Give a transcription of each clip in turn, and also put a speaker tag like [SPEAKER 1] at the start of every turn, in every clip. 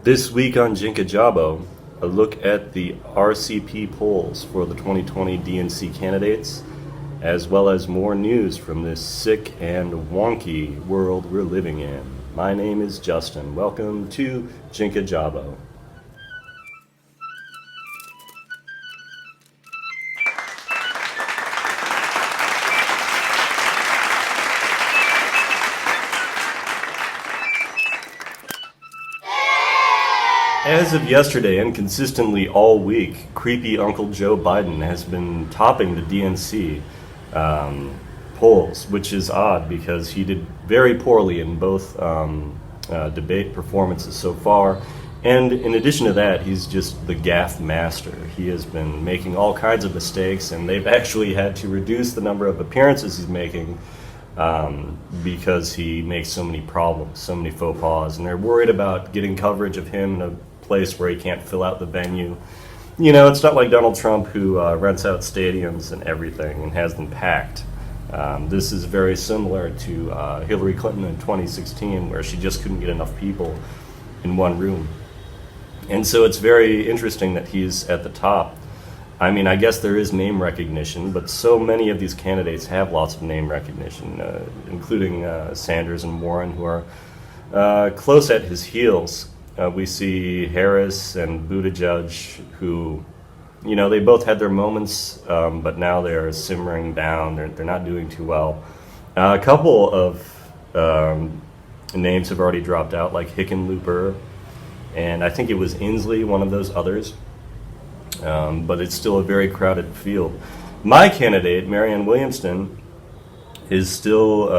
[SPEAKER 1] This week on Jinka Jabo, a look at the RCP polls for the 2020 DNC candidates, as well as more news from this sick and wonky world we're living in. My name is Justin. Welcome to Jinka Jabo. As of yesterday and consistently all week, creepy Uncle Joe Biden has been topping the DNC polls, which is odd because he did very poorly in both debate performances so far. And in addition to that, he's just the gaffe master. He has been making all kinds of mistakes, and they've actually had to reduce the number of appearances he's making because he makes so many problems, so many faux pas, and they're worried about getting coverage of him in a place where he can't fill out the venue. You know, it's not like Donald Trump who rents out stadiums and everything and has them packed. This is very similar to Hillary Clinton in 2016, where she just couldn't get enough people in one room. And so it's very interesting that he's at the top. I mean, I guess there is name recognition, but so many of these candidates have lots of name recognition, including Sanders and Warren, who are close at his heels. We see Harris and Buttigieg, who, you know, they both had their moments, but now they're simmering down. They're not doing too well. A couple of names have already dropped out, like Hickenlooper, and I think it was Inslee, one of those others. But it's still a very crowded field. My candidate, Marianne Williamson, is still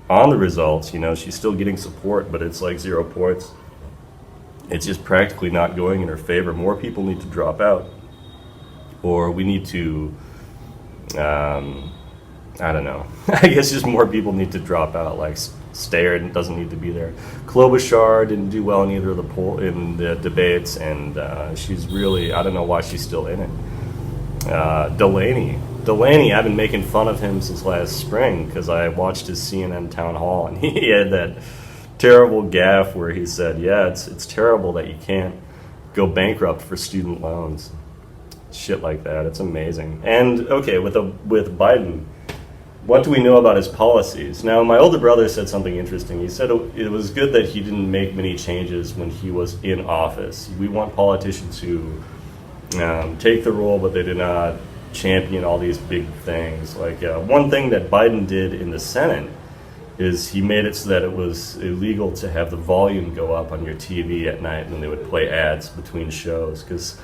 [SPEAKER 1] on the results. You know, she's still getting support, but it's like 0 points. It's just practically not going in her favor. More people need to drop out, or we need to, I don't know. I guess just more people need to drop out, like Steyer doesn't need to be there. Klobuchar didn't do well in either of the debates, and she's really, I don't know why she's still in it. Delaney, I've been making fun of him since last spring because I watched his CNN town hall, and he had that terrible gaffe where he said, yeah, it's terrible that you can't go bankrupt for student loans. Shit like that. It's amazing. And okay, with Biden, what do we know about his policies? Now, my older brother said something interesting. He said it was good that he didn't make many changes when he was in office. We want politicians who take the role, but they do not champion all these big things. Like one thing that Biden did in the Senate is he made it so that it was illegal to have the volume go up on your TV at night when they would play ads between shows. Because,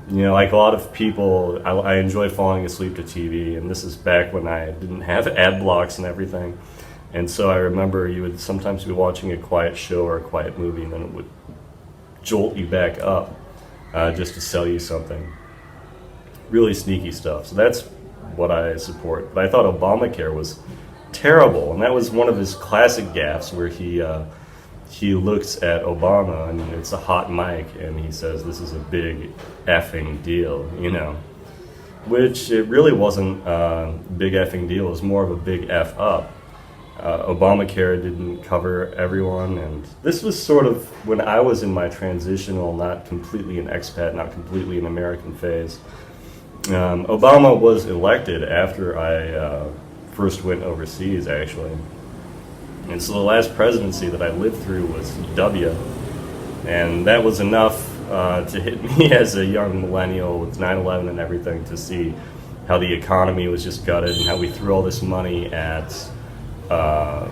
[SPEAKER 1] you know, like a lot of people, I enjoy falling asleep to TV, and this is back when I didn't have ad blocks and everything. And so I remember you would sometimes be watching a quiet show or a quiet movie, and then it would jolt you back up just to sell you something. Really sneaky stuff. So that's what I support. But I thought Obamacare was terrible, and that was one of his classic gaffes where he looks at Obama and it's a hot mic and he says this is a big effing deal, you know, which it really wasn't a big effing deal. It was more of a big F up. Obamacare didn't cover everyone, and this was sort of when I was in my transitional, not completely an expat, not completely an American phase. Obama was elected after I first went overseas, actually. And so the last presidency that I lived through was W. And that was enough to hit me as a young millennial with 9/11 and everything, to see how the economy was just gutted and how we threw all this money at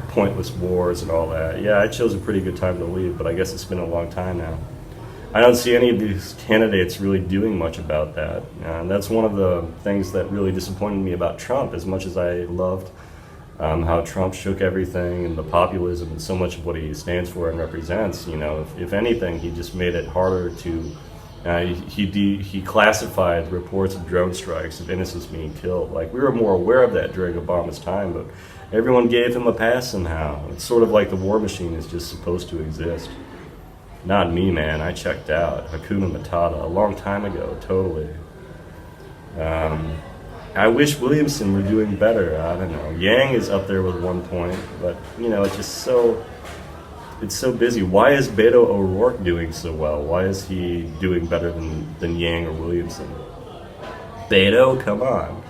[SPEAKER 1] pointless wars and all that. Yeah, I chose a pretty good time to leave, but I guess it's been a long time now. I don't see any of these candidates really doing much about that. And that's one of the things that really disappointed me about Trump, as much as I loved how Trump shook everything and the populism and so much of what he stands for and represents. You know, if anything, he just made it harder to, he classified reports of drone strikes of innocents being killed. Like, we were more aware of that during Obama's time, but everyone gave him a pass somehow. It's sort of like the war machine is just supposed to exist. Not me, man. I checked out. Hakuna Matata a long time ago, totally. I wish Williamson were doing better. I don't know. Yang is up there with 1 point, but, you know, it's just so it's so busy. Why is Beto O'Rourke doing so well? Why is he doing better than Yang or Williamson? Beto, come on.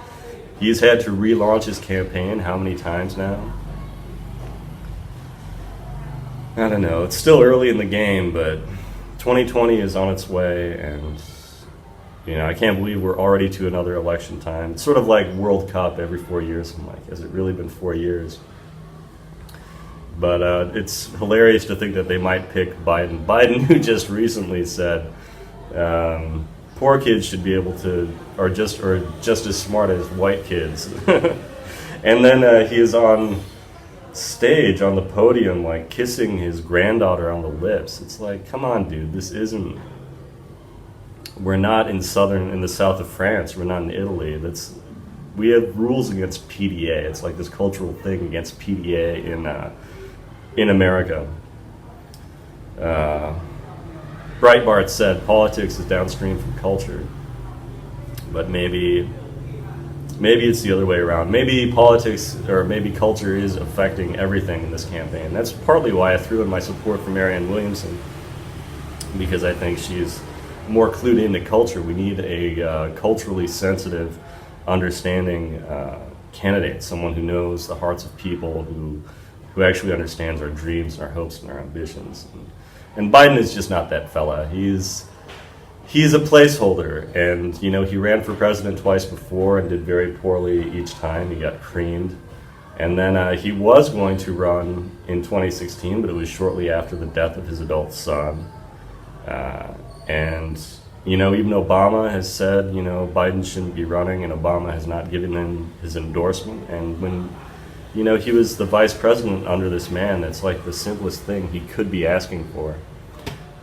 [SPEAKER 1] He's had to relaunch his campaign how many times now? I don't know. It's still early in the game, but 2020 is on its way, and I can't believe we're already to another election time. It's sort of like World Cup every 4 years. I'm like, has it really been 4 years? But it's hilarious to think that they might pick Biden. Biden, who just recently said poor kids should be able to, or just as smart as white kids. And then he is on stage on the podium, like kissing his granddaughter on the lips. It's like, come on, dude, this isn't. We're not in the south of France. We're not in Italy. We have rules against PDA. It's like this cultural thing against PDA in America. Breitbart said politics is downstream from culture, but maybe it's the other way around. Maybe politics or maybe culture is affecting everything in this campaign. That's partly why I threw in my support for Marianne Williamson, because I think she's more clued into culture. We need a culturally sensitive, understanding candidate, someone who knows the hearts of people, who actually understands our dreams and our hopes and our ambitions. And Biden is just not that fella. He's a placeholder, and he ran for president twice before and did very poorly each time. He got creamed, and then he was going to run in 2016, but it was shortly after the death of his adult son. And even Obama has said Biden shouldn't be running, and Obama has not given him his endorsement. And when he was the vice president under this man, that's like the simplest thing he could be asking for.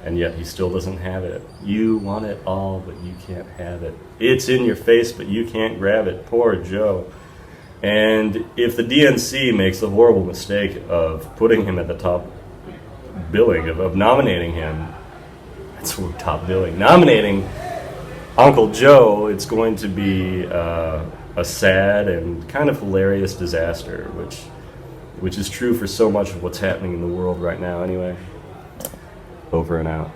[SPEAKER 1] And yet he still doesn't have it. You want it all, but you can't have it. It's in your face, but you can't grab it. Poor Joe. And if the DNC makes the horrible mistake of putting him at the top billing, of nominating him, that's top billing, nominating Uncle Joe, it's going to be a sad and kind of hilarious disaster, which is true for so much of what's happening in the world right now anyway. Over and out.